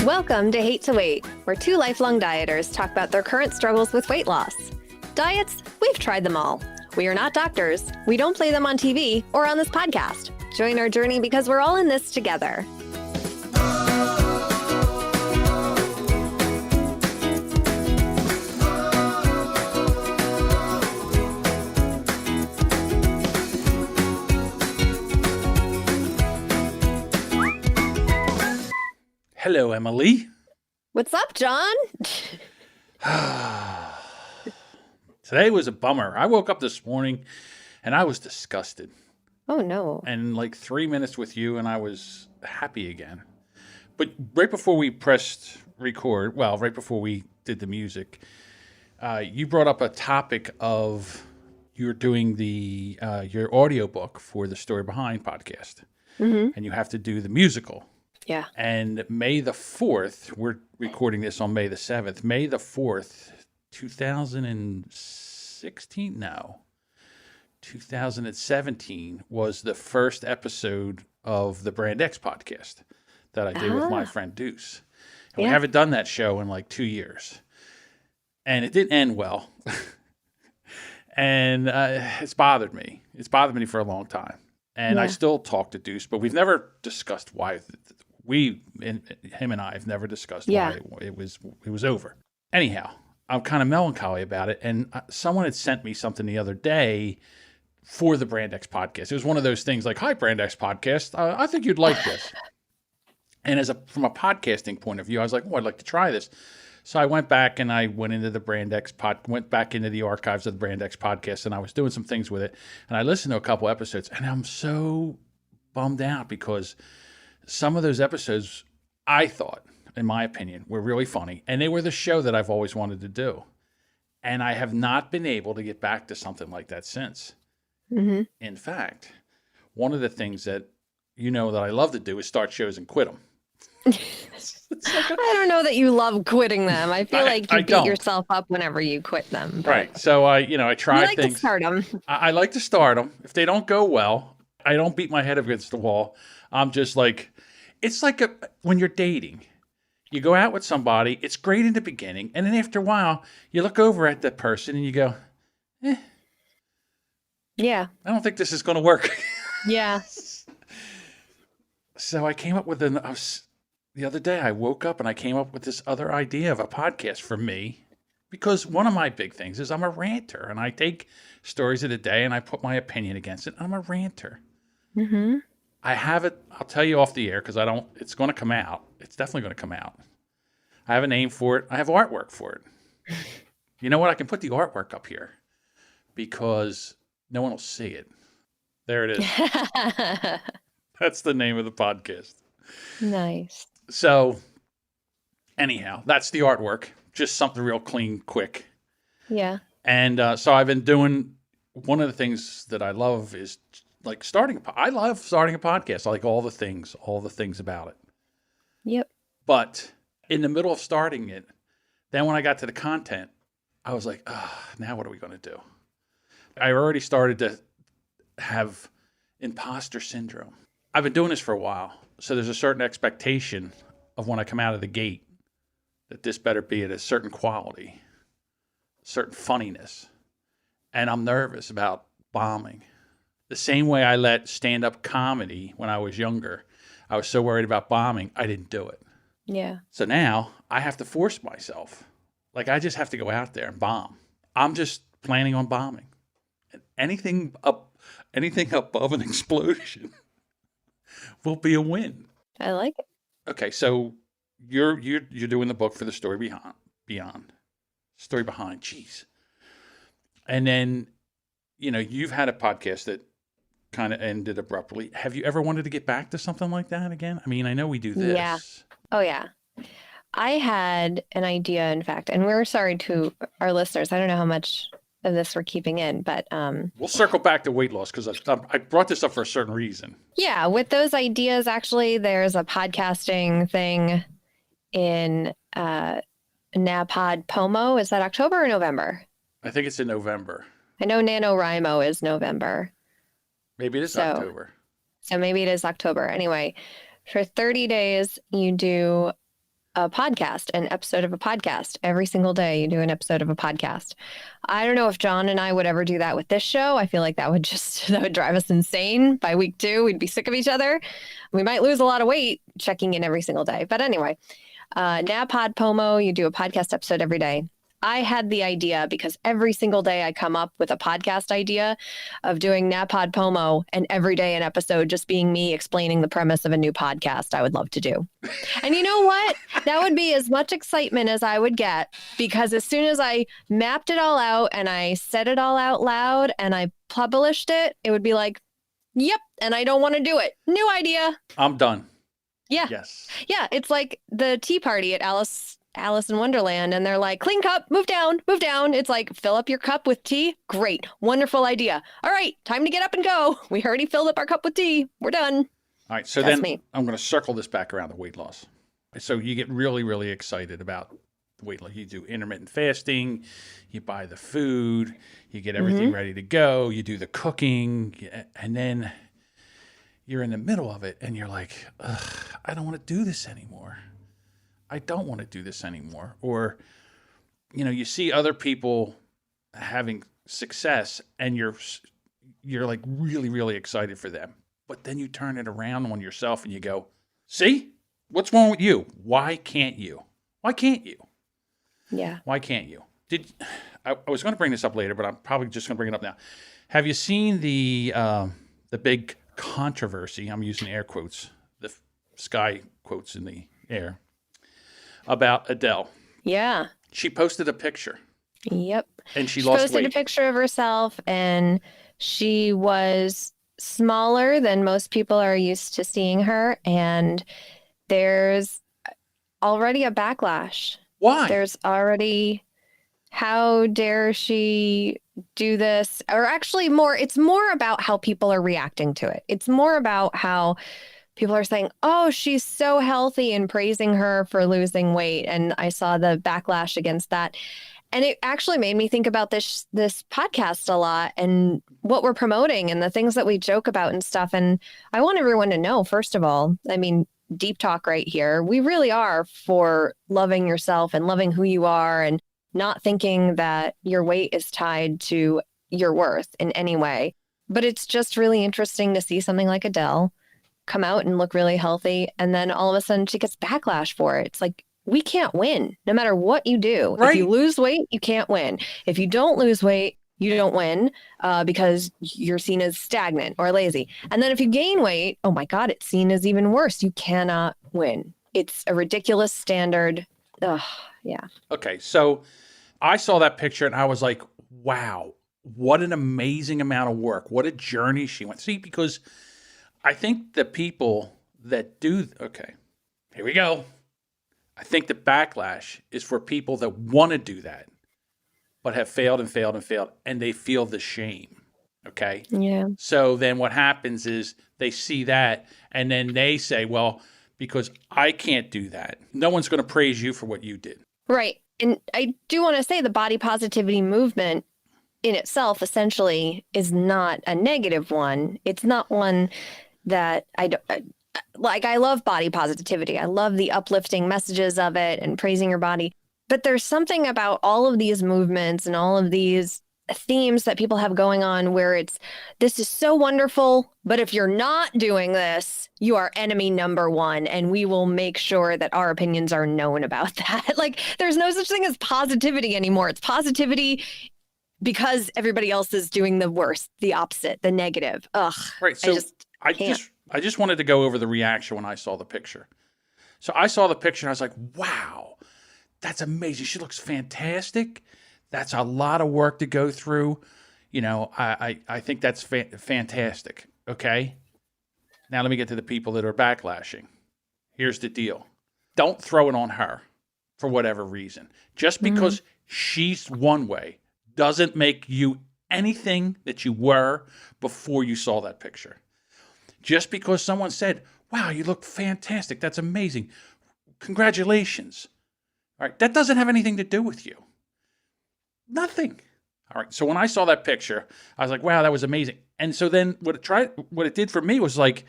Welcome to Hate to Wait, where two lifelong dieters talk about their current struggles with weight loss. Diets, we've tried them all. We are not doctors. We don't play them on TV or on this podcast. Join our journey because we're all in this together. Hello, Emily. What's up, John? Today was a bummer. I woke up this morning and I was disgusted. Oh, no. And like 3 minutes with you and I was happy again. But right before we pressed record, well, right before we did the music, you brought up a topic of you're doing the your audiobook for the Story Behind podcast. Mm-hmm. And you have to do the musical. Yeah. And May the 4th, we're recording this on May the 7th, May the 4th, 2016? No. 2017 was the first episode of the Brand X podcast that I did with my friend Deuce. And we haven't done that show in like 2 years. And it didn't end well. And it's bothered me. It's bothered me for a long time. And I still talk to Deuce, but we've never discussed why. Him and I have never discussed why it was over. Anyhow, I'm kind of melancholy about it. And someone had sent me something the other day for the Brand X podcast. It was one of those things like, "Hi, Brand X podcast. I think you'd like this." And from a podcasting point of view, I was like, "Oh, I'd like to try this." So I went back and I went into the Brand X went back into the archives of the Brand X podcast, and I was doing some things with it. And I listened to a couple episodes, and I'm so bummed out because some of those episodes, I thought, in my opinion, were really funny. And they were the show that I've always wanted to do. And I have not been able to get back to something like that since. Mm-hmm. In fact, one of the things that you know that I love to do is start shows and quit them. I don't know that you love quitting them. I feel like you beat yourself up whenever you quit them. But right. So I try you like things. To start them. I like to start them. If they don't go well, I don't beat my head against the wall. I'm just like, it's like when you're dating. You go out with somebody, it's great in the beginning, and then after a while, you look over at that person and you go, yeah, I don't think this is going to work. Yeah. So I came up with the other day, I woke up and I came up with this other idea of a podcast for me, because one of my big things is I'm a ranter, and I take stories of the day and I put my opinion against it. I'm a ranter. Mm-hmm. I have it, I'll tell you off the air because it's going to come out. It's definitely going to come out. I have a name for it. I have artwork for it. You know what? I can put the artwork up here because no one will see it. There it is. That's the name of the podcast. Nice. So anyhow, that's the artwork. Just something real clean, quick. Yeah. And so I've been doing, one of the things that I love is like I love starting a podcast. I like all the things about it. Yep. But in the middle of starting it, then when I got to the content, I was like, now what are we going to do? I already started to have imposter syndrome. I've been doing this for a while. So there's a certain expectation of when I come out of the gate that this better be at a certain quality, certain funniness. And I'm nervous about bombing. The same way I let stand-up comedy when I was younger, I was so worried about bombing, I didn't do it. Yeah. So now I have to force myself. Like I just have to go out there and bomb. I'm just planning on bombing. And anything above an explosion will be a win. I like it. Okay, so you're doing the book for the Story Behind. Story Behind, jeez. And then, you've had a podcast that kind of ended abruptly. Have you ever wanted to get back to something like that again? I mean, I know we do this. Yeah. Oh, yeah. I had an idea, in fact, and we're sorry to our listeners. I don't know how much of this we're keeping in, but we'll circle back to weight loss because I brought this up for a certain reason. Yeah, with those ideas, actually, there's a podcasting thing in NaPodPoMo. Is that October or November? I think it's in November. I know NaNoWriMo is November. Maybe it is October. So maybe it is October. Anyway, for 30 days, you do a podcast, an episode of a podcast. Every single day you do an episode of a podcast. I don't know if John and I would ever do that with this show. I feel like that would drive us insane. By week 2, we'd be sick of each other. We might lose a lot of weight checking in every single day. But anyway, NaPod Pomo, you do a podcast episode every day. I had the idea because every single day I come up with a podcast idea of doing NaPod Pomo, and every day an episode just being me explaining the premise of a new podcast I would love to do. And you know what? That would be as much excitement as I would get, because as soon as I mapped it all out and I said it all out loud and I published it, it would be like, yep, and I don't want to do it. New idea. I'm done. Yeah. Yes. Yeah. It's like the tea party at Alice in Wonderland, and they're like, clean cup, move down, move down. It's like, fill up your cup with tea. Great. Wonderful idea. All right, time to get up and go. We already filled up our cup with tea. We're done. All right. So That's then me. I'm going to circle this back around to weight loss. So you get really, really excited about the weight loss. You do intermittent fasting, you buy the food, you get everything ready to go, you do the cooking, and then you're in the middle of it and you're like, I don't want to do this anymore. I don't want to do this anymore. Or, you see other people having success and you're like really, really excited for them. But then you turn it around on yourself and you go, see, what's wrong with you? Why can't you? Why can't you? Yeah. Why can't you? I was going to bring this up later, but I'm probably just going to bring it up now. Have you seen the big controversy? I'm using air quotes, the sky quotes in the air, about Adele. Yeah. She posted a picture. Yep. And she posted lost weight. a picture of herself, and she was smaller than most people are used to seeing her. And there's already a backlash. Why? There's already, how dare she do this? Or actually it's more about how people are reacting to it. It's more about how people are saying, oh, she's so healthy, and praising her for losing weight. And I saw the backlash against that. And it actually made me think about this podcast a lot, and what we're promoting and the things that we joke about and stuff. And I want everyone to know, first of all, I mean, deep talk right here. We really are for loving yourself and loving who you are, and not thinking that your weight is tied to your worth in any way. But it's just really interesting to see something like Adele come out and look really healthy, and then all of a sudden she gets backlash for it. It's like, we can't win no matter what you do. Right. If you lose weight, you can't win. If you don't lose weight, you don't win because you're seen as stagnant or lazy. And then if you gain weight, oh my God, it's seen as even worse. You cannot win. It's a ridiculous standard. Ugh, yeah. Okay, so I saw that picture and I was like, wow, what an amazing amount of work. What a journey she went. See, because I think the people that do, okay, here we go. I think the backlash is for people that want to do that, but have failed and failed and failed, and they feel the shame. Okay. Yeah. So then what happens is they see that, and then they say, well, because I can't do that, no one's going to praise you for what you did. Right. And I do want to say the body positivity movement in itself essentially is not a negative one. It's not one that I love body positivity. I love the uplifting messages of it and praising your body. But there's something about all of these movements and all of these themes that people have going on where this is so wonderful, but if you're not doing this, you are enemy number one, and we will make sure that our opinions are known about that. Like, there's no such thing as positivity anymore. It's positivity because everybody else is doing the worst, the opposite, the negative. Ugh. Right. So I just wanted to go over the reaction when I saw the picture. So I saw the picture and I was like, wow, that's amazing. She looks fantastic. That's a lot of work to go through. I think that's fantastic. Okay. Now let me get to the people that are backlashing. Here's the deal. Don't throw it on her for whatever reason. Just because she's one way doesn't make you anything that you were before you saw that picture. Just because someone said, wow, you look fantastic. That's amazing. Congratulations. All right. That doesn't have anything to do with you. Nothing. All right. So when I saw that picture, I was like, wow, that was amazing. And so then what it did for me was like,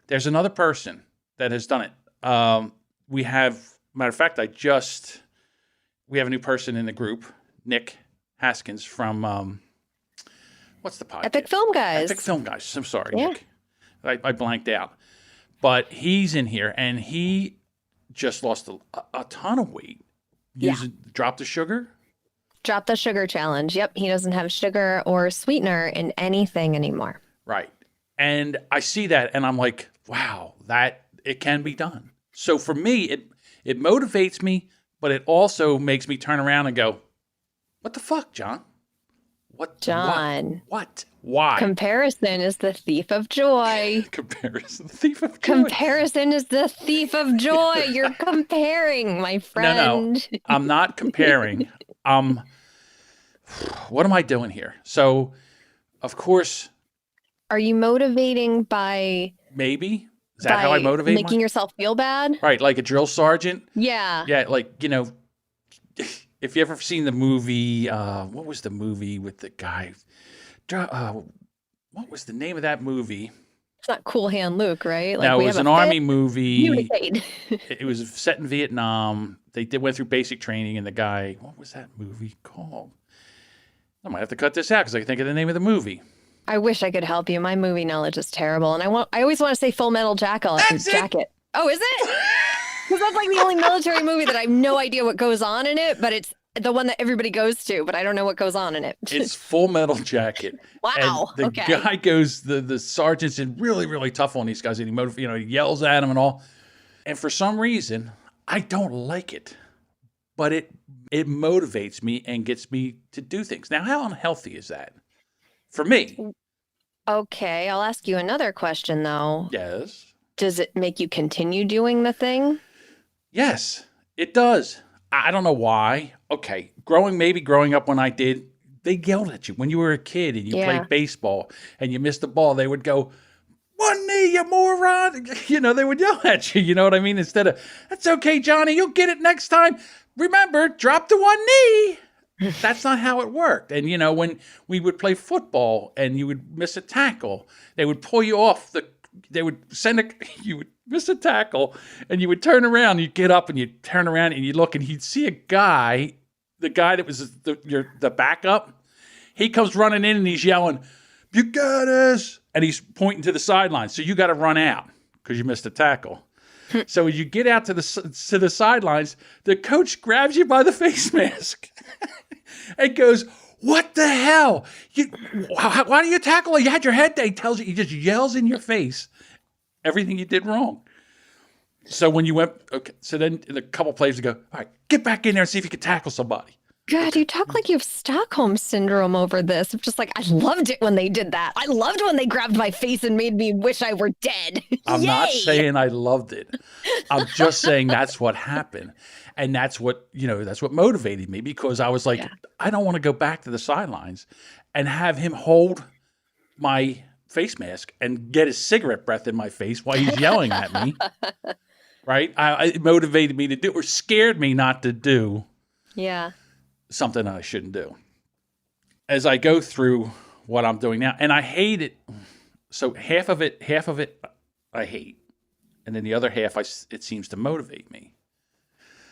there's another person that has done it. We have Matter of fact, we have a new person in the group, Nick Haskins from, what's the podcast? Epic Film Guys. Epic Film Guys. I'm sorry, Nick. I blanked out. But he's in here, and he just lost a ton of weight. Dropped the sugar? Drop the sugar challenge. Yep. He doesn't have sugar or sweetener in anything anymore. Right. And I see that, and I'm like, wow, that it can be done. So for me, it motivates me, but it also makes me turn around and go, what the fuck, John? What? John. What? Why? Comparison is the thief of joy. Comparison, the thief of joy. Comparison is the thief of joy. You're comparing, my friend. No, I'm not comparing. What am I doing here? So, of course. Are you motivating by... Maybe. Is that how I motivate? Making yourself feel bad? Right, like a drill sergeant. Yeah. Yeah, like, if you ever seen the movie, what was the movie with the guy? What was the name of that movie? It's not Cool Hand Luke, right? Like, no, it was an army movie. Communicate. It was set in Vietnam. They went through basic training, and the guy, what was that movie called? I might have to cut this out because I can think of the name of the movie. I wish I could help you. My movie knowledge is terrible, and I always want to say Full Metal Jacket. Jacket. Oh, is it? Because that's like the only military movie that I have no idea what goes on in it, but it's the one that everybody goes to, but I don't know what goes on in it. It's Full Metal Jacket. Wow. And the guy goes, the sergeant's in really, really tough on these guys, and he yells at them and all. And for some reason, I don't like it, but it motivates me and gets me to do things. Now, how unhealthy is that for me? Okay, I'll ask you another question, though. Yes. Does it make you continue doing the thing? Yes, it does. I don't know why. Okay, growing up when I did, they yelled at you when you were a kid and you played baseball and you missed the ball. They would go, "One knee, you moron!" They would yell at you. You know what I mean? Instead of, "That's okay, Johnny, you'll get it next time. Remember, drop the one knee." That's not how it worked. And when we would play football and you would miss a tackle, they would pull you off they would you would miss a tackle and you would turn around, you'd get up and you'd turn around and you'd look and you'd see a guy, the guy that was the backup. He comes running in and he's yelling, "Bukenas!" And he's pointing to the sideline. So you got to run out because you missed a tackle. So as you get out to the sidelines, the coach grabs you by the face mask and goes, "What the hell? Why do you tackle? You had your head down." He just yells in your face everything you did wrong. So when you went, okay, so then a couple plays to go, "All right, get back in there and see if you can tackle somebody." God, you talk like you have Stockholm syndrome over this. I'm just like, I loved it when they did that. I loved when they grabbed my face and made me wish I were dead. I'm not saying I loved it. I'm just saying that's what happened. And that's what motivated me, because I was like, I don't want to go back to the sidelines and have him hold my face mask and get his cigarette breath in my face while he's yelling at me. Right? It motivated me to do, or scared me not to do. Yeah. Something I shouldn't do. As I go through what I'm doing now, and I hate it. So half of it I hate. And then the other half, it seems to motivate me.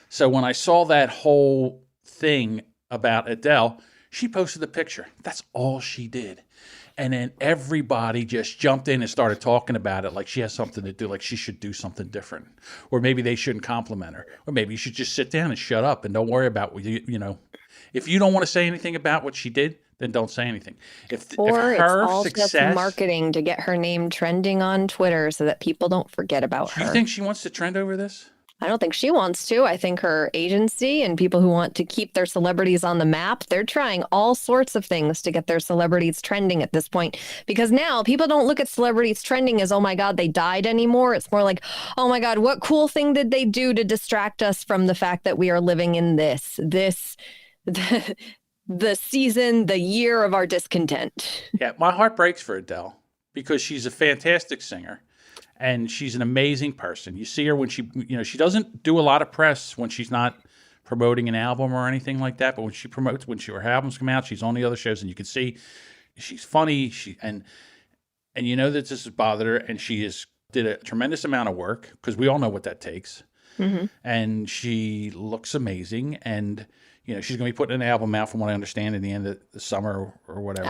So when I saw that whole thing about Adele, she posted a picture. That's all she did. And then everybody just jumped in and started talking about it like she has something to do, like she should do something different. Or maybe they shouldn't compliment her. Or maybe you should just sit down and shut up and don't worry about what If you don't want to say anything about what she did, then don't say anything. If her it's all success, just marketing to get her name trending on Twitter so that people don't forget about her. You think she wants to trend over this? I don't think she wants to. I think her agency and people who want to keep their celebrities on the map, they're trying all sorts of things to get their celebrities trending at this point. Because now people don't look at celebrities trending as, oh my God, they died anymore. It's more like, oh my God, what cool thing did they do to distract us from the fact that we are living in the season, the year of our discontent. Yeah, my heart breaks for Adele because she's a fantastic singer. And she's an amazing person. You see her when she doesn't do a lot of press when she's not promoting an album or anything like that. But when she promotes, her albums come out, she's on the other shows, and you can see she's funny. And that this has bothered her, and she did a tremendous amount of work, because we all know what that takes. and she looks amazing. And, she's going to be putting an album out from what I understand in the end of the summer or whatever.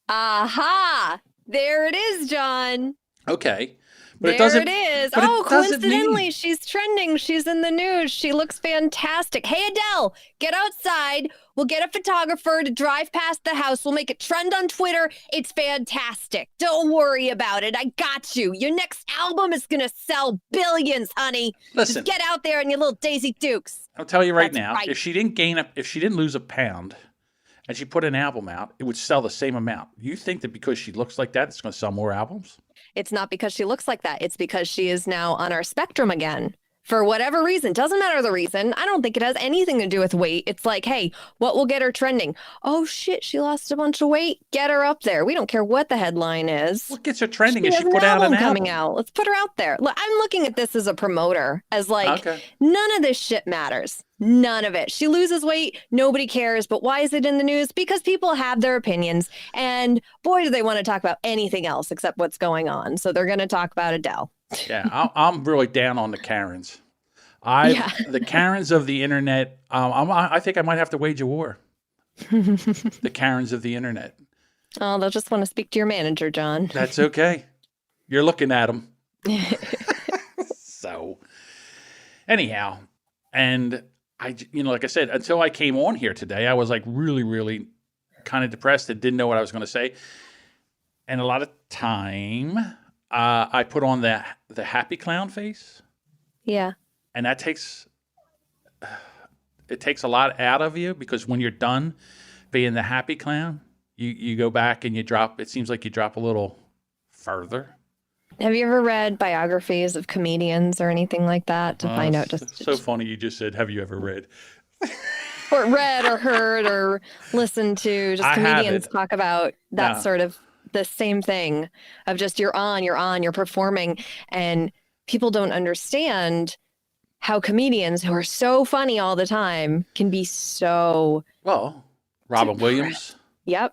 Aha. There it is, John. Okay. But there it is. Oh, coincidentally, mean... she's trending. She's in the news. She looks fantastic. Hey, Adele, get outside. We'll get a photographer to drive past the house. We'll make it trend on Twitter. It's fantastic. Don't worry about it. I got you. Your next album is going to sell billions, honey. Listen. Just get out there in your little Daisy Dukes. I'll tell you right now, if she didn't lose a pound and she put an album out, it would sell the same amount. You think that because she looks like that, it's going to sell more albums? It's not because she looks like that. It's because she is now on our spectrum again. For whatever reason. Doesn't matter the reason. I don't think it has anything to do with weight. It's like, hey, what will get her trending? Oh, shit, she lost a bunch of weight. Get her up there. We don't care what the headline is. What gets her trending is she put out an album coming out. Let's put her out there. Look, I'm looking at this as a promoter, as like, none of this shit matters. None of it. She loses weight. Nobody cares. But why is it in the news? Because people have their opinions. And boy, do they want to talk about anything else except what's going on. So they're going to talk about Adele. Yeah, I'm really down on the Karens. The Karens of the internet. I think I might have to wage a war. The Karens of the internet. Oh, they'll just want to speak to your manager, John. That's okay. You're looking at them. So, anyhow, and I, like I said, until I came on here today, I was like really, really kind of depressed and didn't know what I was going to say. And a lot of time, I put on the happy clown face. Yeah. And that takes a lot out of you, because when you're done being the happy clown, you go back and it seems like you drop a little further. Have you ever read biographies of comedians or anything like that to find out? So funny you just said, have you ever read? Or read or heard or listened to just comedians talk about that sort of the same thing of just you're performing, and people don't understand how comedians who are so funny all the time can be so... Well, Robin Williams. Yep.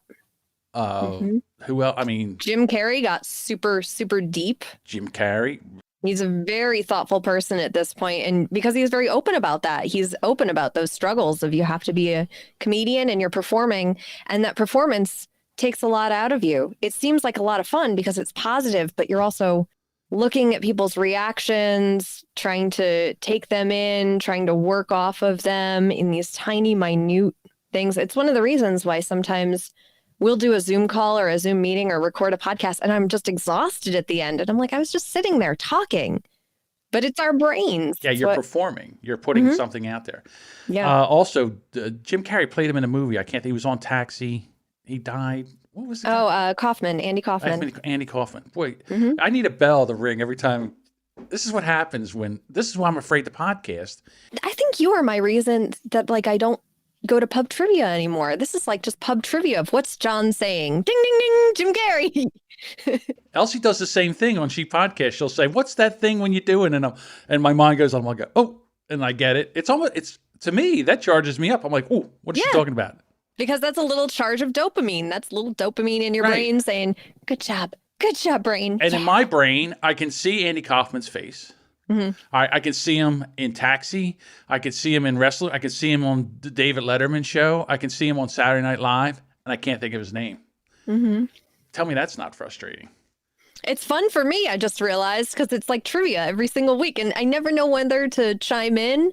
Who else? I mean... Jim Carrey got super, super deep. Jim Carrey. He's a very thoughtful person at this point, and because he's very open about that. He's open about those struggles of you have to be a comedian and you're performing, and that performance takes a lot out of you. It seems like a lot of fun because it's positive, but you're also looking at people's reactions, trying to take them in, trying to work off of them in these tiny, minute things. It's one of the reasons why sometimes we'll do a Zoom call or a Zoom meeting or record a podcast, and I'm just exhausted at the end. And I'm like, I was just sitting there talking, but it's our brains. Yeah, you're performing. You're putting something out there. Yeah. Also, Jim Carrey played him in a movie. I can't think. He was on Taxi. He died. What was it? Kaufman, Andy Kaufman. Andy Kaufman. Boy, I need a bell to ring every time. This is what happens this is why I'm afraid to podcast. I think you are my reason that like I don't go to pub trivia anymore. This is like just pub trivia of what's John saying. Ding, ding, ding, Jim Carrey. Elsie does the same thing on She Podcast. She'll say, "What's that thing when you're doing?" And my mind goes, I'm like, "Oh," and I get it. It's to me that charges me up. I'm like, "Oh, what is she talking about?" Because that's a little charge of dopamine. That's a little dopamine in your brain saying, good job, brain. And in my brain, I can see Andy Kaufman's face. I can see him in Taxi. I can see him in Wrestler. I can see him on the David Letterman show. I can see him on Saturday Night Live, and I can't think of his name. Tell me that's not frustrating. It's fun for me, I just realized, because it's like trivia every single week, and I never know whether to chime in.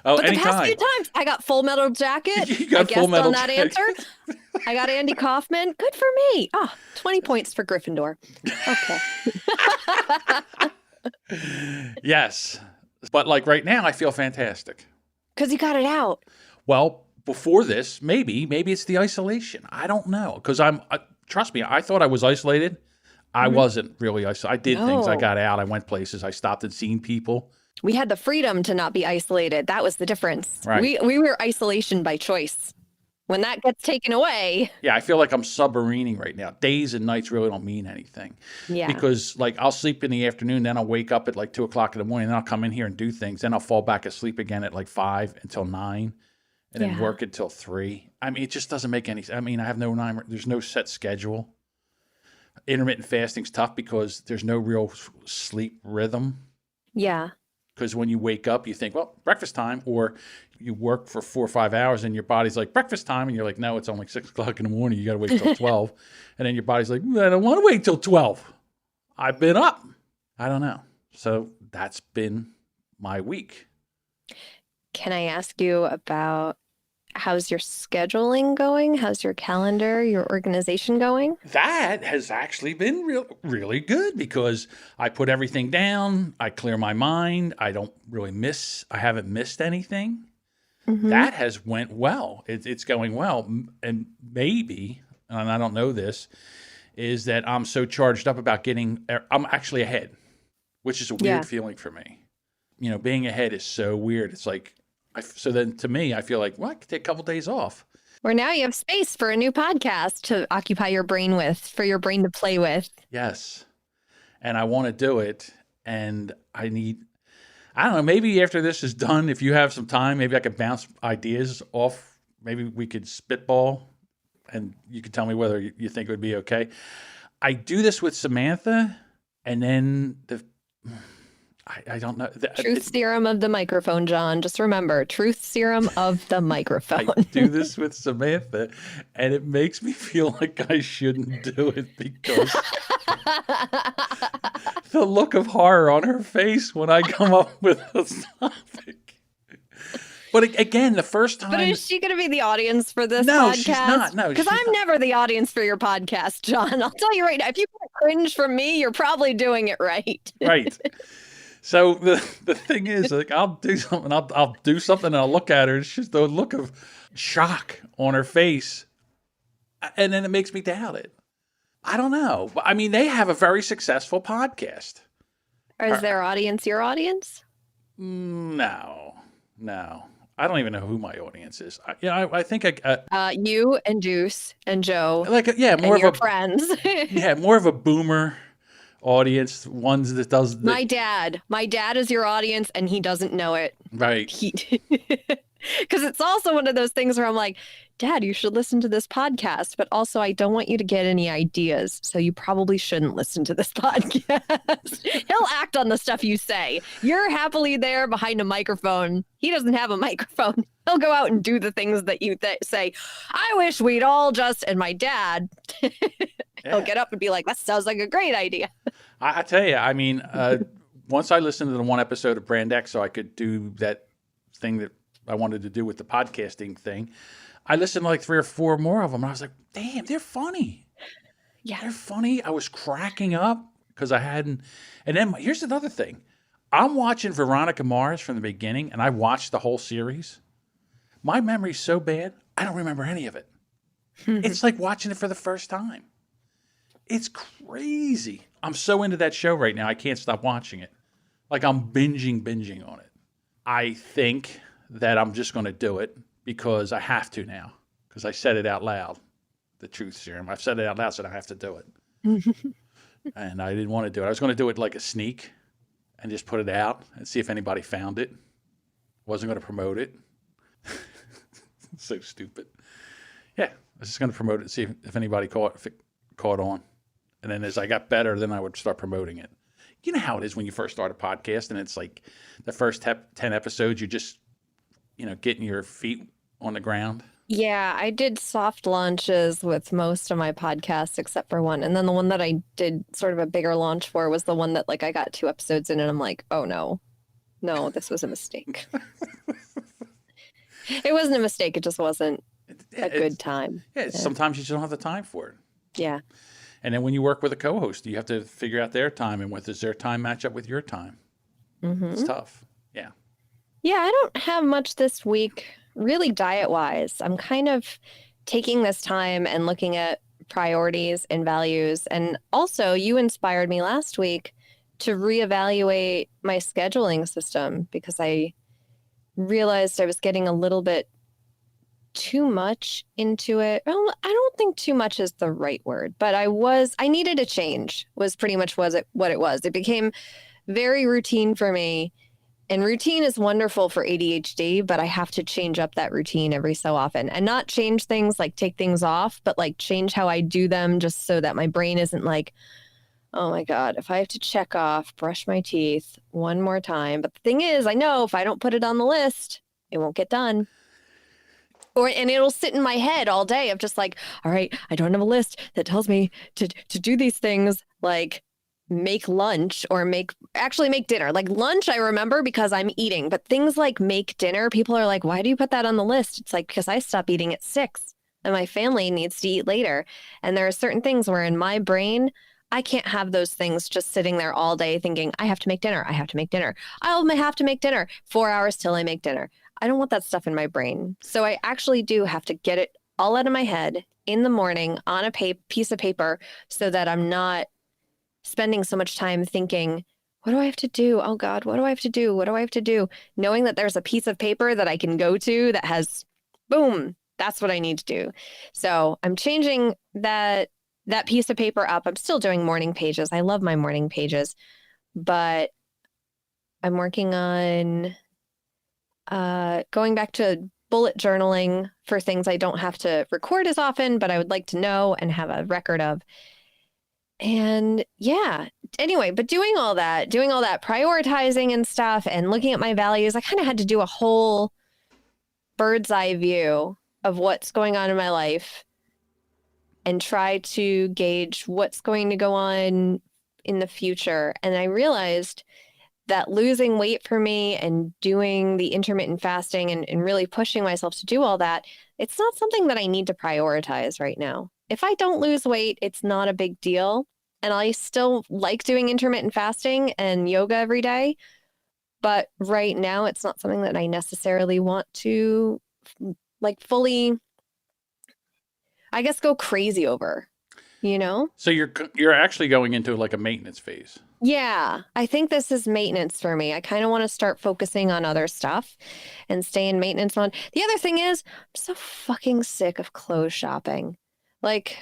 Oh, but the past few times, I got Full Metal Jacket. You got Full Metal Jacket. On that answer. I got Andy Kaufman. Good for me. 20 points for Gryffindor. Okay. Yes. But like right now, I feel fantastic. Because you got it out. Well, before this, maybe it's the isolation. I don't know. Because trust me, I thought I was isolated. I wasn't really isolated. I did things. I got out. I went places. I stopped and seen people. We had the freedom to not be isolated. That was the difference. Right. We were isolation by choice. When that gets taken away. Yeah, I feel like I'm submarining right now. Days and nights really don't mean anything. Yeah. Because like I'll sleep in the afternoon, then I'll wake up at like 2:00 in the morning, then I'll come in here and do things. Then I'll fall back asleep again at like 5 until 9, and then work until 3. I mean, it just doesn't make any sense. I mean, I have there's no set schedule. Intermittent fasting's tough because there's no real sleep rhythm. Yeah. Because when you wake up, you think, well, breakfast time, or you work for 4 or 5 hours and your body's like, breakfast time. And you're like, no, it's only 6 o'clock in the morning. You got to wait till 12. And then your body's like, I don't want to wait till 12. I've been up. I don't know. So that's been my week. Can I ask you about how's your scheduling going? How's your calendar, your organization going? That has actually been really good because I put everything down. I clear my mind. I haven't missed anything. Mm-hmm. That has went well. It's going well. And maybe, and I don't know this, is that I'm so charged up about I'm actually ahead, which is a weird feeling for me. You know, being ahead is so weird. It's like, so then to me, I feel like, well, I could take a couple days off. Where now you have space for a new podcast to occupy your brain with, for your brain to play with. Yes. And I want to do it. And I don't know, maybe after this is done, if you have some time, maybe I could bounce ideas off. Maybe we could spitball and you could tell me whether you think it would be okay. I do this with Samantha and then I don't know. Truth serum of the microphone, John. Just remember, truth serum of the microphone. I do this with Samantha, and it makes me feel like I shouldn't do it because the look of horror on her face when I come up with a topic. But again, the first time... But is she going to be the audience for this podcast? No, she's not. No, because I'm never the audience for your podcast, John. I'll tell you right now, if you want to cringe from me, you're probably doing it right. Right. So the thing is, like, I'll do something and I'll look at her. It's just the look of shock on her face. And then it makes me doubt it. I don't know. I mean, they have a very successful podcast. Is their audience your audience? No. I don't even know who my audience is. I think you and Juice and Joe. More of your friends. More of a boomer audience, ones that does my dad is your audience and he doesn't know it, right? Because it's also one of those things where I'm like, Dad, you should listen to this podcast, but also I don't want you to get any ideas, so you probably shouldn't listen to this podcast. He'll act on the stuff you say. You're happily there behind a microphone. He doesn't have a microphone. He'll go out and do the things that you say, I wish we'd all just, and my dad, he'll get up and be like, that sounds like a great idea. I tell you, I mean, once I listened to the one episode of Brand X so I could do that thing that I wanted to do with the podcasting thing, I listened to like 3 or 4 more of them. And I was like, damn, they're funny. Yeah. They're funny. I was cracking up because I hadn't. And then here's another thing. I'm watching Veronica Mars from the beginning, and I watched the whole series. My memory's so bad, I don't remember any of it. It's like watching it for the first time. It's crazy. I'm so into that show right now, I can't stop watching it. Like I'm binging on it. I think that I'm just going to do it because I have to now. Because I said it out loud, the truth serum. I've said it out loud, so I have to do it. And I didn't want to do it. I was going to do it like a sneak and just put it out and see if anybody found it. Wasn't going to promote it. So stupid. Yeah, I was just going to promote it and see if anybody if it caught on. And then as I got better, then I would start promoting it. You know how it is when you first start a podcast and it's like the first 10 episodes, you're just, getting your feet on the ground. Yeah, I did soft launches with most of my podcasts except for one. And then the one that I did sort of a bigger launch for was the one that like I got 2 episodes in and I'm like, oh no, this was a mistake. It wasn't a mistake. It just wasn't a good time. Yeah, sometimes you just don't have the time for it. Yeah. And then when you work with a co-host, you have to figure out their time and does their time match up with your time? Mm-hmm. It's tough. Yeah. Yeah, I don't have much this week, really diet-wise. I'm kind of taking this time and looking at priorities and values. And also, you inspired me last week to reevaluate my scheduling system because I realized I was getting a little bit too much into it. Well, I don't think too much is the right word, but I needed a change was pretty much what it was. It became very routine for me. And routine is wonderful for ADHD, but I have to change up that routine every so often and not change things like take things off, but like change how I do them just so that my brain isn't like, Oh my God, if I have to check off, brush my teeth one more time. But the thing is, I know if I don't put it on the list, it won't get done. And it'll sit in my head all day of just like, all right, I don't have a list that tells me to do these things, like make lunch or make dinner. Like lunch, I remember because I'm eating, but things like make dinner, people are like, why do you put that on the list? It's like, because I stop eating at 6 and my family needs to eat later. And there are certain things where in my brain, I can't have those things just sitting there all day thinking, I have to make dinner. I have to make dinner. I'll have to make dinner 4 hours till I make dinner. I don't want that stuff in my brain. So I actually do have to get it all out of my head in the morning on a piece of paper so that I'm not spending so much time thinking, what do I have to do? Oh God, what do I have to do? What do I have to do? Knowing that there's a piece of paper that I can go to that has, boom, that's what I need to do. So I'm changing that piece of paper up. I'm still doing morning pages. I love my morning pages, but I'm working on going back to bullet journaling for things I don't have to record as often, but I would like to know and have a record of. And yeah, anyway, but doing all that, prioritizing and stuff and looking at my values, I kind of had to do a whole bird's eye view of what's going on in my life and try to gauge what's going to go on in the future. And I realized that losing weight for me and doing the intermittent fasting and really pushing myself to do all that, it's not something that I need to prioritize right now. If I don't lose weight, it's not a big deal. And I still like doing intermittent fasting and yoga every day. But right now, it's not something that I necessarily want to like fully, I guess, go crazy over, you know? So you're actually going into like a maintenance phase. Yeah, I think this is maintenance for me. I kind of want to start focusing on other stuff and stay in maintenance mode. The other thing is, I'm so fucking sick of clothes shopping. Like,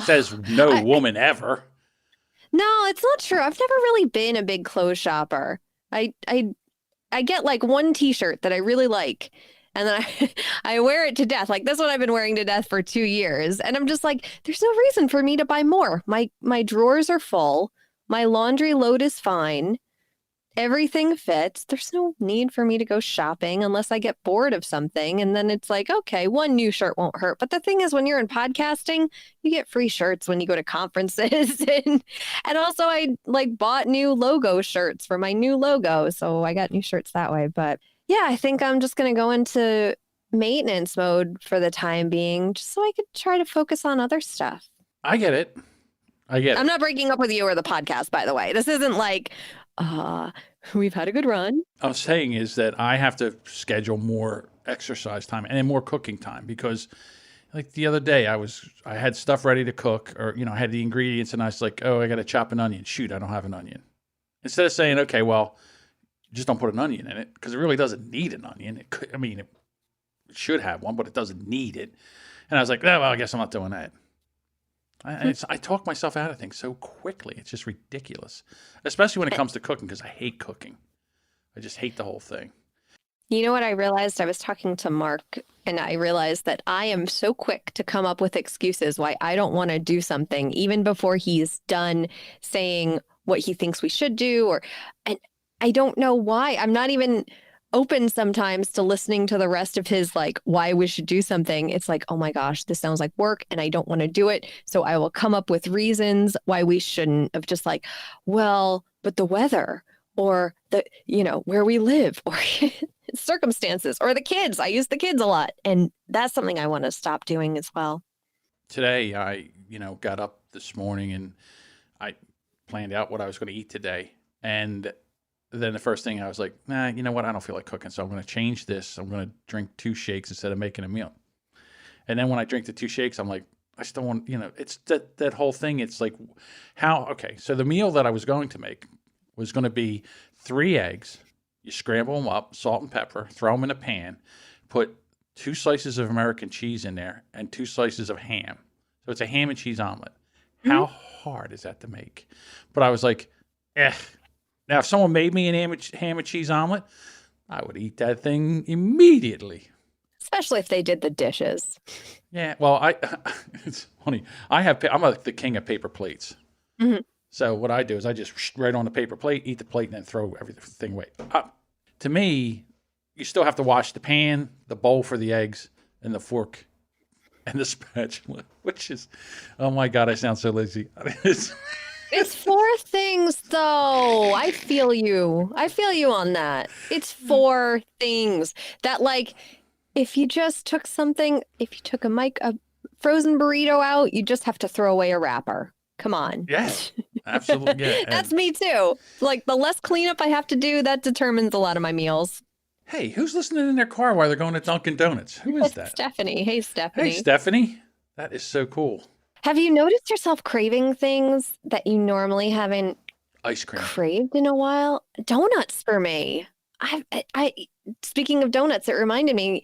Says no woman ever. No, it's not true. I've never really been a big clothes shopper. I get like one t-shirt that I really like, and then I wear it to death. Like this one I've been wearing to death for 2 years, and I'm just like, there's no reason for me to buy more. My drawers are full. My laundry load is fine. Everything fits. There's no need for me to go shopping unless I get bored of something. And then it's like, okay, one new shirt won't hurt. But the thing is, when you're in podcasting, you get free shirts when you go to conferences. And also I like bought new logo shirts for my new logo. So I got new shirts that way. But yeah, I think I'm just going to go into maintenance mode for the time being, just so I could try to focus on other stuff. I get it. I'm not breaking up with you or the podcast, by the way. This isn't like, we've had a good run. I was saying is that I have to schedule more exercise time and more cooking time because like the other day I had stuff ready to cook or, I had the ingredients and I was like, oh, I got to chop an onion. Shoot, I don't have an onion. Instead of saying, okay, well, just don't put an onion in it because it really doesn't need an onion. It should have one, but it doesn't need it. And I was like, oh, well, I guess I'm not doing that. I talk myself out of things so quickly. It's just ridiculous, especially when it comes to cooking because I hate cooking. I just hate the whole thing. You know what I realized? I was talking to Mark and I realized that I am so quick to come up with excuses why I don't want to do something even before he's done saying what he thinks we should do. And I don't know why. I'm not even open sometimes to listening to the rest of his like why we should do something. It's like, oh my gosh, this sounds like work and I don't want to do it. So I will come up with reasons why we shouldn't, of just like, well, but the weather or the, where we live or circumstances or the kids. I use the kids a lot. And that's something I want to stop doing as well. Today, I, got up this morning and I planned out what I was going to eat today. And then the first thing I was like, nah, you know what? I don't feel like cooking. So I'm going to change this. I'm going to drink 2 shakes instead of making a meal. And then when I drink the 2 shakes, I'm like, I still want, it's that whole thing. It's like okay. So the meal that I was going to make was going to be 3 eggs. You scramble them up, salt and pepper, throw them in a pan, put 2 slices of American cheese in there and 2 slices of ham. So it's a ham and cheese omelet. Mm-hmm. How hard is that to make? But I was like, Now, if someone made me an ham and cheese omelet, I would eat that thing immediately. Especially if they did the dishes. Yeah, well, it's funny. I'm the king of paper plates. Mm-hmm. So what I do is I just right on the paper plate, eat the plate, and then throw everything away. To me, you still have to wash the pan, the bowl for the eggs, and the fork and the spatula, which is, oh my God, I sound so lazy. It's 4 things, though. I feel you. I feel you on that. It's 4 things that, like, if you just took if you took a frozen burrito out, you just have to throw away a wrapper. Come on. Yeah, absolutely. Yeah. That's me too. Like, the less cleanup I have to do, that determines a lot of my meals. Hey, who's listening in their car while they're going to Dunkin' Donuts? Who is that? Stephanie. Hey, Stephanie. Hey, Stephanie. That is so cool. Have you noticed yourself craving things that you normally haven't ice cream craved in a while? Donuts for me. Speaking of donuts, it reminded me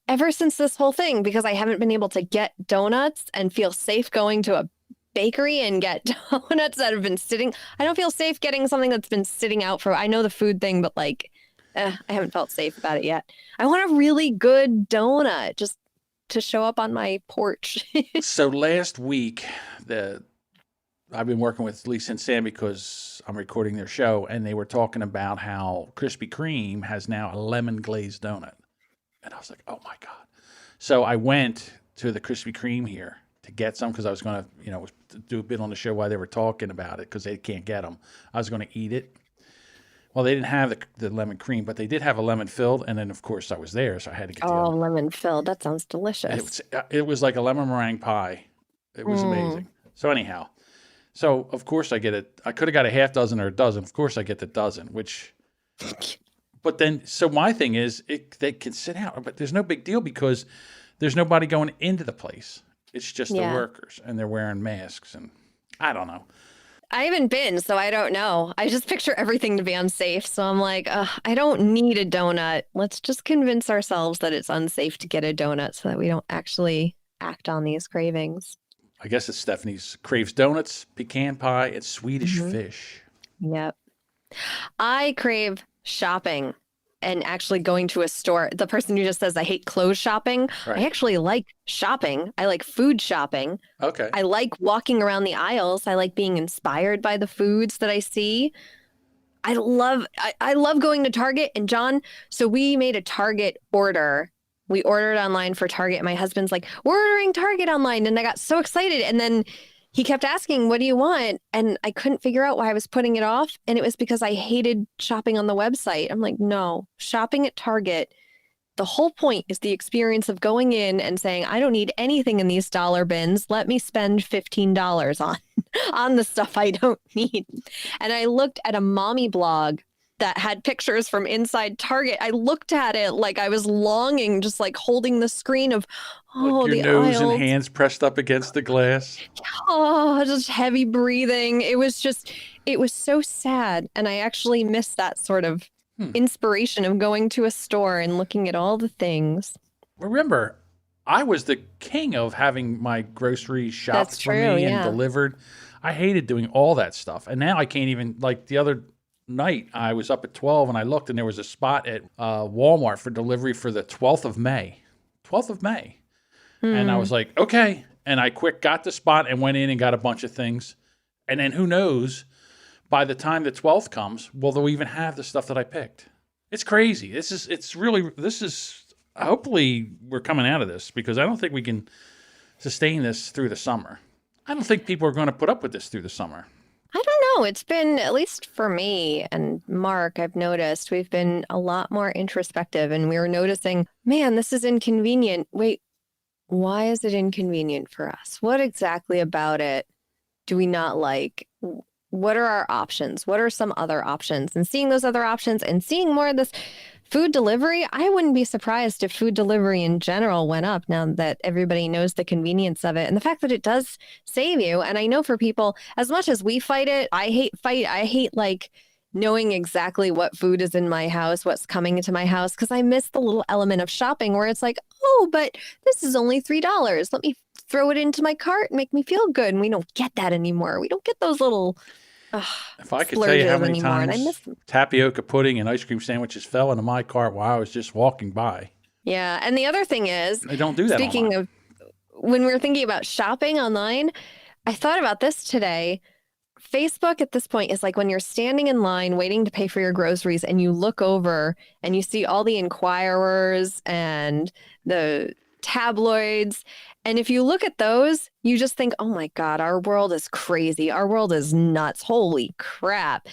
ever since this whole thing, because I haven't been able to get donuts and feel safe going to a bakery and get donuts that have been sitting. I don't feel safe getting something that's been sitting out for, I know the food thing, but like, I haven't felt safe about it yet. I want a really good donut just to show up on my porch. So last week, I've been working with Lisa and Sam because I'm recording their show, and they were talking about how Krispy Kreme has now a lemon glazed donut. And I was like, oh my God. So I went to the Krispy Kreme here to get some because I was going to, do a bit on the show while they were talking about it because they can't get them. I was going to eat it. Well, they didn't have the lemon cream, but they did have a lemon filled. And then, of course, I was there, so I had to get the other. Lemon filled. That sounds delicious. It was like a lemon meringue pie. It was amazing. So anyhow, of course I get it. I could have got a half dozen or a dozen. Of course I get the dozen, which... But then, so my thing is, they can sit out, but there's no big deal because there's nobody going into the place. It's just the workers, and they're wearing masks, and I don't know. I haven't been, so I don't know. I just picture everything to be unsafe, so I'm like, I don't need a donut. Let's just convince ourselves that it's unsafe to get a donut so that we don't actually act on these cravings. I guess it's Stephanie's craves donuts, pecan pie, and Swedish fish. Yep. I crave shopping and actually going to a store. The person who just says I hate clothes shopping, right. I actually like shopping. I like food shopping. Okay. I like walking around the aisles. I like being inspired by the foods that I see. I love going to Target. And John, so we made a Target order. We ordered online for Target. My husband's like, we're ordering Target online. And I got so excited. And then he kept asking, what do you want? And I couldn't figure out why I was putting it off. And it was because I hated shopping on the website. I'm like, no, shopping at Target. The whole point is the experience of going in and saying, I don't need anything in these dollar bins. Let me spend $15 on the stuff I don't need. And I looked at a mommy blog that had pictures from inside Target. I looked at it like I was longing, just like holding the screen of, like your nose and hands pressed up against the glass. Oh, just heavy breathing. It was so sad. And I actually missed that sort of inspiration of going to a store and looking at all the things. Remember, I was the king of having my groceries shopped for me and delivered. I hated doing all that stuff. And now I can't even, like the other night, I was up at 12 and I looked and there was a spot at Walmart for delivery for the 12th of May. 12th of May. And I was like, okay. And I got the spot and went in and got a bunch of things. And then who knows, by the time the 12th comes, will they'll even have the stuff that I picked. It's crazy. Hopefully we're coming out of this because I don't think we can sustain this through the summer. I don't think people are going to put up with this through the summer. I don't know. It's been, at least for me and Mark, I've noticed we've been a lot more introspective and we were noticing, man, this is inconvenient. Wait, why is it inconvenient for us? What exactly about it do we not like? What are our options? What are some other options? And seeing those other options and seeing more of this food delivery, I wouldn't be surprised if food delivery in general went up now that everybody knows the convenience of it and the fact that it does save you. And I know for people, as much as we fight it, I hate like knowing exactly what food is in my house, what's coming into my house, because I miss the little element of shopping where it's like, oh, but this is only $3. Let me throw it into my cart and make me feel good. And we don't get that anymore. We don't get those little if I could tell you how many times tapioca pudding and ice cream sandwiches fell into my cart while I was just walking by. Yeah. And the other thing is, they don't do that. Speaking of when we were thinking about shopping online, I thought about this today. Facebook at this point is like when you're standing in line waiting to pay for your groceries and you look over and you see all the Inquirers and the tabloids. And if you look at those, you just think, oh my God, our world is crazy. Our world is nuts. Holy crap.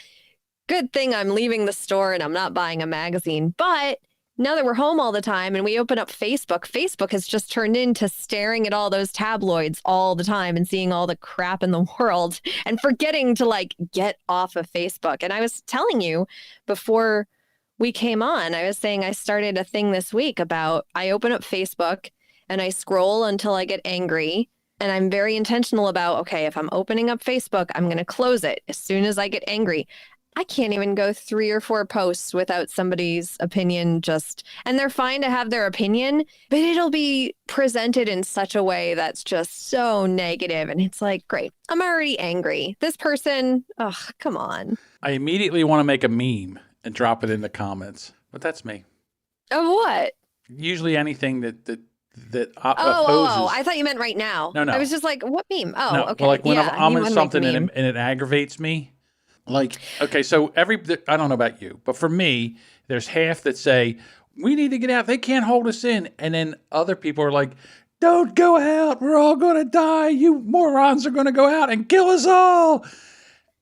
Good thing I'm leaving the store and I'm not buying a magazine. But now that we're home all the time and we open up Facebook, Facebook has just turned into staring at all those tabloids all the time and seeing all the crap in the world and forgetting to like get off of Facebook. And I was telling you before we came on, I was saying I started a thing this week about I open up Facebook and I scroll until I get angry. And I'm very intentional about, okay, if I'm opening up Facebook, I'm going to close it as soon as I get angry. I can't even go 3 or 4 posts without somebody's opinion and they're fine to have their opinion, but it'll be presented in such a way that's just so negative. And it's like, great, I'm already angry. This person, come on. I immediately want to make a meme and drop it in the comments, but that's me. Of what? Usually anything that opposes. Oh, I thought you meant right now. No. I was just like, what meme? Oh, no. okay. Well, like when yeah, I'm in something and it aggravates me. Like, okay, so I don't know about you, but for me, there's half that say, we need to get out. They can't hold us in. And then other people are like, don't go out. We're all going to die. You morons are going to go out and kill us all.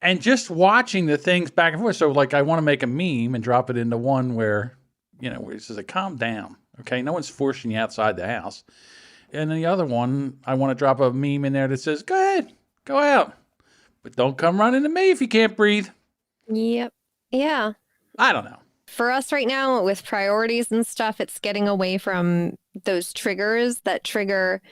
And just watching the things back and forth. So, like, I want to make a meme and drop it into one where, where it says, like, calm down. Okay, no one's forcing you outside the house. And then the other one, I want to drop a meme in there that says, go ahead, go out. But don't come running to me if you can't breathe. Yep. Yeah. I don't know. For us right now, with priorities and stuff, it's getting away from those triggers that trigger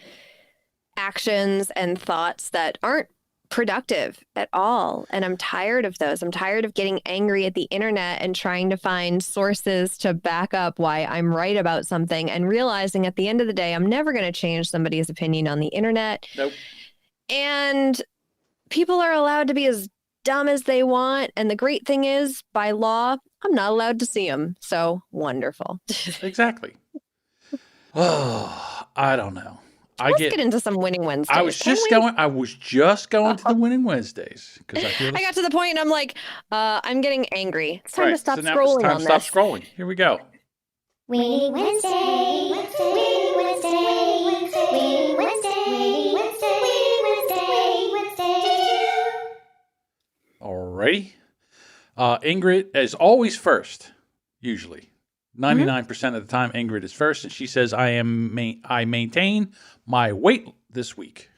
actions and thoughts that aren't productive at all. And I'm tired of those. I'm tired of getting angry at the internet and trying to find sources to back up why I'm right about something and realizing at the end of the day, I'm never going to change somebody's opinion on the internet. Nope. And people are allowed to be as dumb as they want. And the great thing is, by law, I'm not allowed to see them. So wonderful. Exactly. Oh, I don't know. Let's get into some Winning Wednesdays. I was just going to the Winning Wednesdays because I got to the point and I'm like, I'm getting angry. It's time to stop scrolling. scrolling Now on it's this. time to stop scrolling. Here we go. Winning Wednesday, Winning Wednesday, Winning Wednesday, Winning Wednesday, Winning Wednesday. Alrighty. Ingrid is always first, usually. 99% of the time, Ingrid is first, and she says, I maintain my weight this week.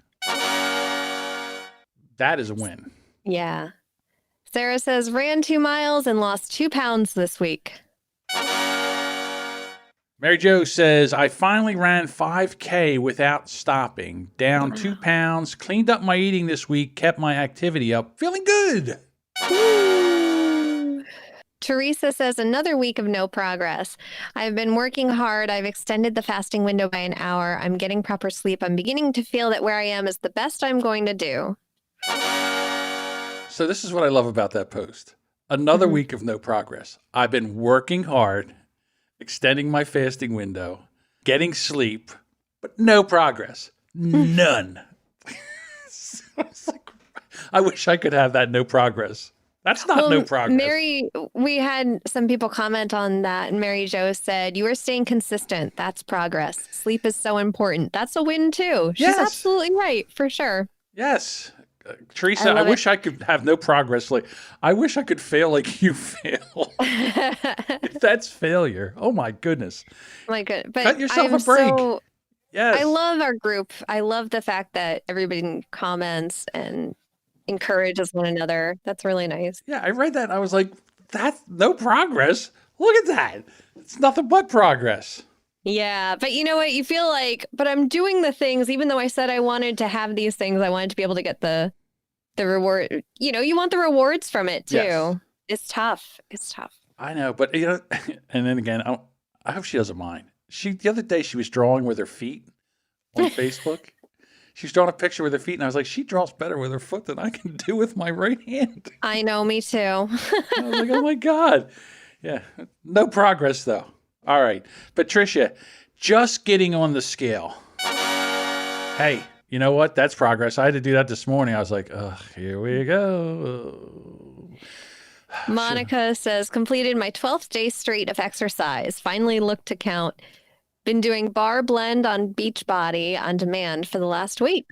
That is a win. Yeah. Sarah says, ran 2 miles and lost 2 pounds this week. Mary Jo says, I finally ran 5K without stopping. Down 2 pounds, cleaned up my eating this week, kept my activity up. Feeling good. Teresa says, another week of no progress. I've been working hard. I've extended the fasting window by an hour. I'm getting proper sleep. I'm beginning to feel that where I am is the best I'm going to do. So this is what I love about that post. Another week of no progress. I've been working hard, extending my fasting window, getting sleep, but no progress. None. So it's like, I wish I could have that no progress. That's not no progress. Mary, we had some people comment on that, and Mary Jo said, you are staying consistent. That's progress. Sleep is so important. That's a win, too. She's absolutely right, for sure. Yes. Teresa, I wish I could have no progress. Like, I wish I could fail like you fail. If that's failure. Oh, my goodness. My good. But cut yourself a break. Yes. I love our group. I love the fact that everybody comments and encourages one another. That's really nice. Yeah, I read that and I was like, that's no progress. Look at that. It's nothing but progress. Yeah, but you know what? You feel like, but I'm doing the things, even though I said I wanted to have these things, I wanted to be able to get the reward. You know, you want the rewards from it too. Yes. It's tough. It's tough. I know, but you know, and then again, I hope she doesn't mind. The other day she was drawing with her feet on Facebook. She was drawing a picture with her feet, and I was like, she draws better with her foot than I can do with my right hand. I know, me too. I was like, oh my God. Yeah, no progress though. All right, Patricia, just getting on the scale. Hey, You know what? That's progress. I had to do that this morning. I was like, ugh, here we go. Monica says, completed my 12th day straight of exercise. Finally looked to count. Been doing bar blend on Beachbody on demand for the last week.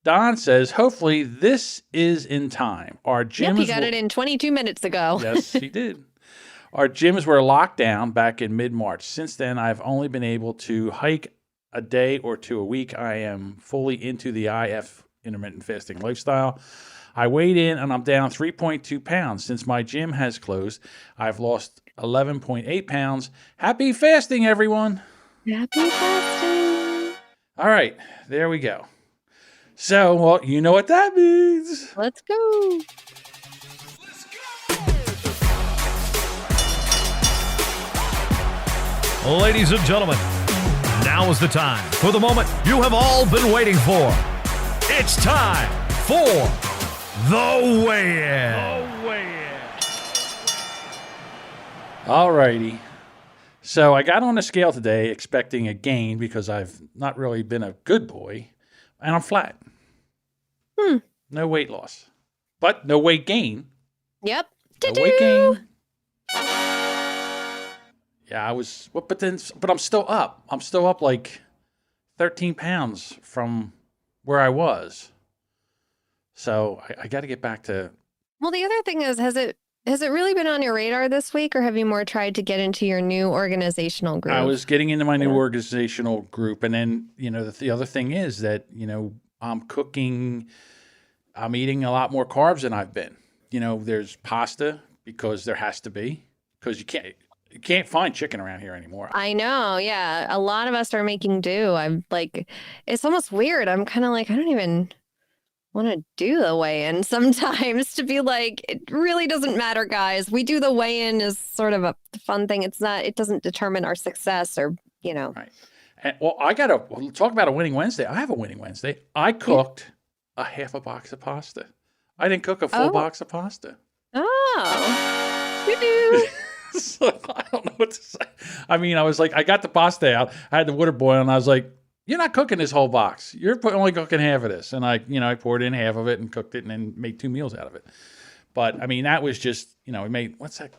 Don says, hopefully this is in time. Our gyms Yep, he got it in 22 minutes ago. Yes, he did. Our gyms were locked down back in mid-March. Since then, I've only been able to hike a day or two a week. I am fully into the IF intermittent fasting lifestyle. I weighed in and I'm down 3.2 pounds. Since my gym has closed, I've lost 11.8 pounds. Happy fasting, everyone. Happy fasting. All right, there we go. So, well, you know what that means. Let's go. Ladies and gentlemen, now is the time for the moment you have all been waiting for. It's time for the weigh-in. All righty. So I got on the scale today expecting a gain because I've not really been a good boy, and I'm flat. No weight loss, but no weight gain. Yep. No weight gain. Yeah, I was, but I'm still up. I'm still up like 13 pounds from where I was. So I got to get back to. Well, the other thing is, has it really been on your radar this week, or have you more tried to get into your new organizational group? I was getting into my new organizational group, and then the other thing is that I'm cooking. I'm eating a lot more carbs than I've been. There's pasta because there has to be, because you can't find chicken around here anymore. I know, yeah. A lot of us are making do. I'm like, it's almost weird. I'm kind of like, I don't even want to do the weigh-in sometimes, to be like, it really doesn't matter, guys. We do the weigh-in as sort of a fun thing. It doesn't determine our success or. Right. And, I got to talk about a winning Wednesday. I have a winning Wednesday. I cooked a half a box of pasta. I didn't cook a full box of pasta. Oh. Woo-hoo. So I don't know what to say. I mean, I was like, I got the pasta out. I had the water boil, and I was like, you're not cooking this whole box. You're only cooking half of this. And I poured in half of it and cooked it and then made 2 meals out of it. But I mean, that was just, we made, what's that?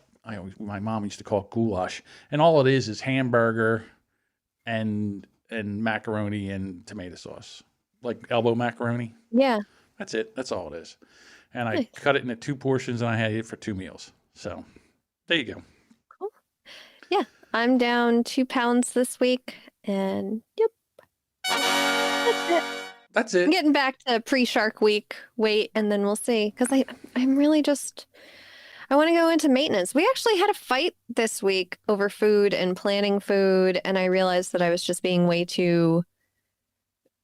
My mom used to call it goulash. And all it is hamburger and macaroni and tomato sauce, like elbow macaroni. Yeah. That's it. That's all it is. And I cut it into 2 portions, and I had it for 2 meals. So there you go. Cool. Yeah. I'm down 2 pounds this week, and yep. That's it. I'm getting back to pre-Shark Week weight, and then we'll see. Because I'm really just, I want to go into maintenance. We actually had a fight this week over food and planning food, and I realized that I was just being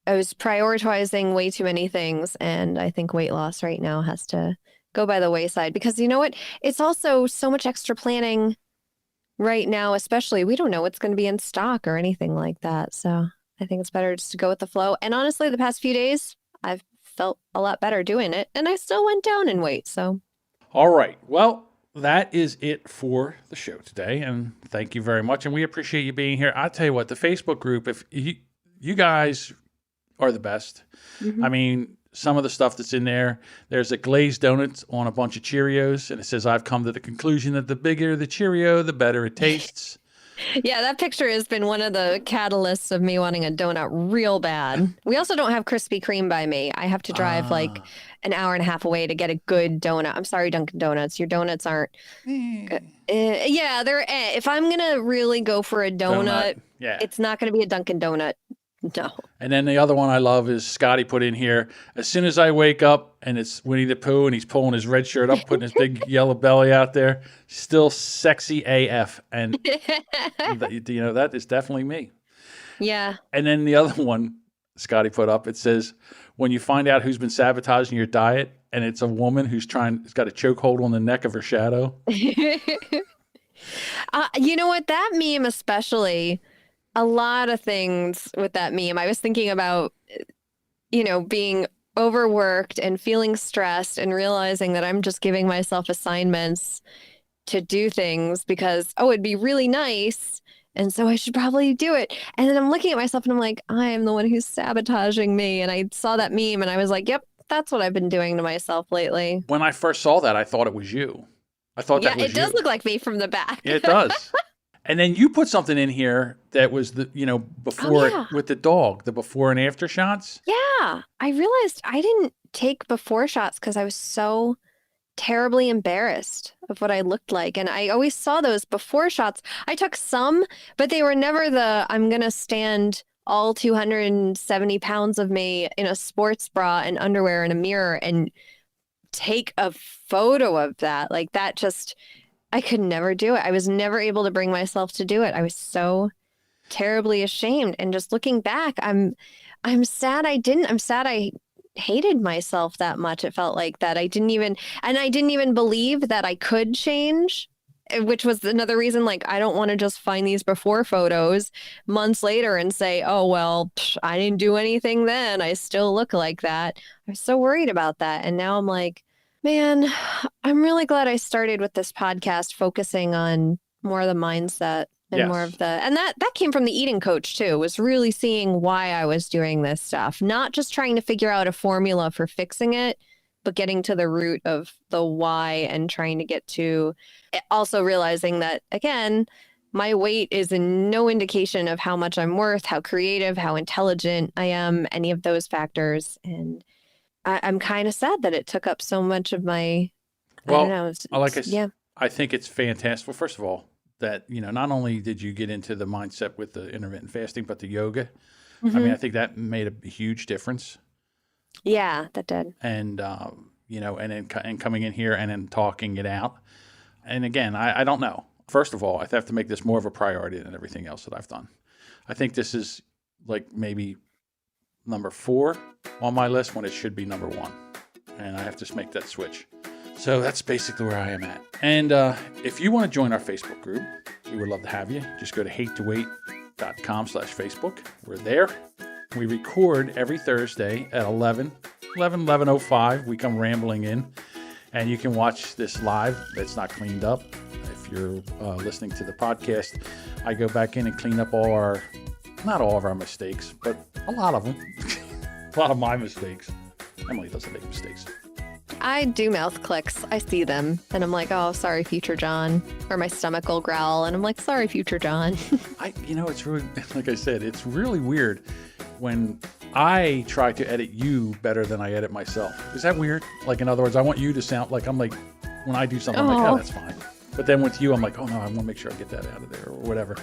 I was prioritizing way too many things, and I think weight loss right now has to go by the wayside. Because you know what? It's also so much extra planning right now, especially. We don't know what's going to be in stock or anything like that, so I think it's better just to go with the flow. And honestly, the past few days, I've felt a lot better doing it, and I still went down in weight. So, all right. Well, that is it for the show today, and thank you very much. And we appreciate you being here. I'll tell you what, the Facebook group, if you guys are the best. Mm-hmm. I mean, some of the stuff that's in there's a glazed donut on a bunch of Cheerios, and it says, I've come to the conclusion that the bigger the Cheerio, the better it tastes. Yeah, that picture has been one of the catalysts of me wanting a donut real bad. We also don't have Krispy Kreme by me. I have to drive like an hour and a half away to get a good donut. I'm sorry, Dunkin' Donuts. Your donuts aren't good. Yeah, they're if I'm going to really go for a donut, it's not going to be a Dunkin' Donut. No. And then the other one I love is Scotty put in here. As soon as I wake up and it's Winnie the Pooh and he's pulling his red shirt up, putting his big yellow belly out there, still sexy AF. And, that is definitely me. Yeah. And then the other one Scotty put up, it says, when you find out who's been sabotaging your diet and it's a woman who's got a chokehold on the neck of her shadow. You know what? That meme especially... A lot of things with that meme. I was thinking about, being overworked and feeling stressed and realizing that I'm just giving myself assignments to do things because, it'd be really nice And so I should probably do it. And then I'm looking at myself and I'm like, I am the one who's sabotaging me. And I saw that meme and I was like, yep, that's what I've been doing to myself lately. When I first saw that, I thought it was you. I thought that was you. Yeah, it does look like me from the back. Yeah, it does. And then you put something in here that was before with the dog, the before and after shots. Yeah. I realized I didn't take before shots because I was so terribly embarrassed of what I looked like. And I always saw those before shots. I took some, but they were never I'm going to stand all 270 pounds of me in a sports bra and underwear and a mirror and take a photo of that. Like that just, I could never do it. I was never able to bring myself to do it. I was so terribly ashamed. And just looking back, I'm sad I didn't. I'm sad I hated myself that much. It felt like that I didn't even believe that I could change, which was another reason, like, I don't want to just find these before photos months later and say, oh, well, I didn't do anything then. I still look like that. I was so worried about that. And now I'm like, man, I'm really glad I started with this podcast focusing on more of the mindset and more of and that came from the eating coach too, was really seeing why I was doing this stuff, not just trying to figure out a formula for fixing it, but getting to the root of the why and trying to get to also realizing that, again, my weight is no indication of how much I'm worth, how creative, how intelligent I am, any of those factors. And I'm kind of sad that it took up so much of my, I don't know. I think it's fantastic. Well, first of all, that, not only did you get into the mindset with the intermittent fasting, but the yoga. Mm-hmm. I mean, I think that made a huge difference. Yeah, that did. And, and coming in here and then talking it out. And again, I don't know. First of all, I have to make this more of a priority than everything else that I've done. I think this is like maybe number 4 on my list when it should be number 1. And I have to make that switch. So that's basically where I am at. And if you want to join our Facebook group, we would love to have you. Just go to hatetowait.com/Facebook. We're there. We record every Thursday at 11:05. We come rambling in. And you can watch this live. It's not cleaned up. If you're listening to the podcast, I go back in and clean up not all of our mistakes, but a lot of them. A lot of my mistakes. Emily doesn't make mistakes. I do mouth clicks. I see them. And I'm like, oh, sorry, future John. Or my stomach will growl. And I'm like, sorry, future John. It's really, like I said, it's really weird when I try to edit you better than I edit myself. Is that weird? Like, in other words, I want you to sound like when I do something, I'm like, oh, that's fine. But then with you, I'm like, oh, no, I want to make sure I get that out of there or whatever.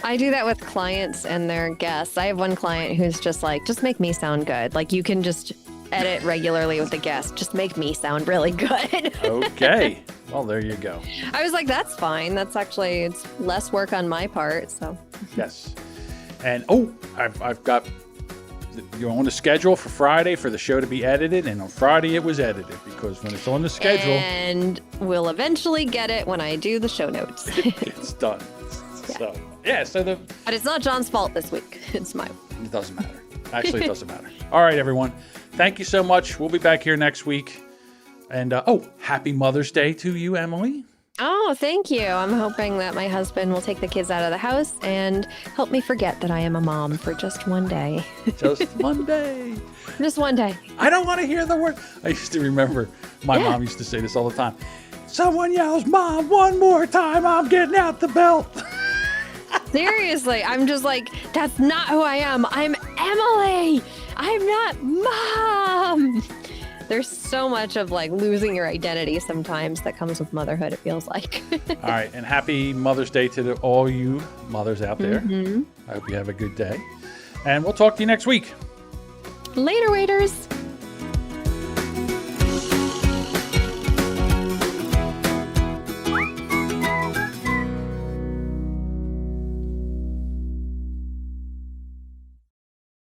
I do that with clients and their guests. I have one client who's just like, just make me sound good. Like, you can just edit regularly with the guest. Just make me sound really good. Okay. Well, there you go. I was like, that's fine. That's actually, it's less work on my part. So. Yes. And, I've got, you're on the schedule for Friday for the show to be edited. And on Friday it was edited because when it's on the schedule. And we'll eventually get it when I do the show notes. It's done. Yeah. But it's not John's fault this week. It's mine. It doesn't matter. Actually, it doesn't matter. All right, everyone. Thank you so much. We'll be back here next week. And, happy Mother's Day to you, Emily. Oh, thank you. I'm hoping that my husband will take the kids out of the house and help me forget that I am a mom for just one day. Just one day. Just one day. I don't want to hear the word. I used to remember my mom used to say this all the time. Someone yells, Mom, one more time, I'm getting out the belt. Seriously, I'm just like, that's not who I am. I'm Emily. I'm not Mom. There's so much of like losing your identity sometimes that comes with motherhood, it feels like. All right. And happy Mother's Day to all you mothers out there. Mm-hmm. I hope you have a good day. And we'll talk to you next week. Later, waiters.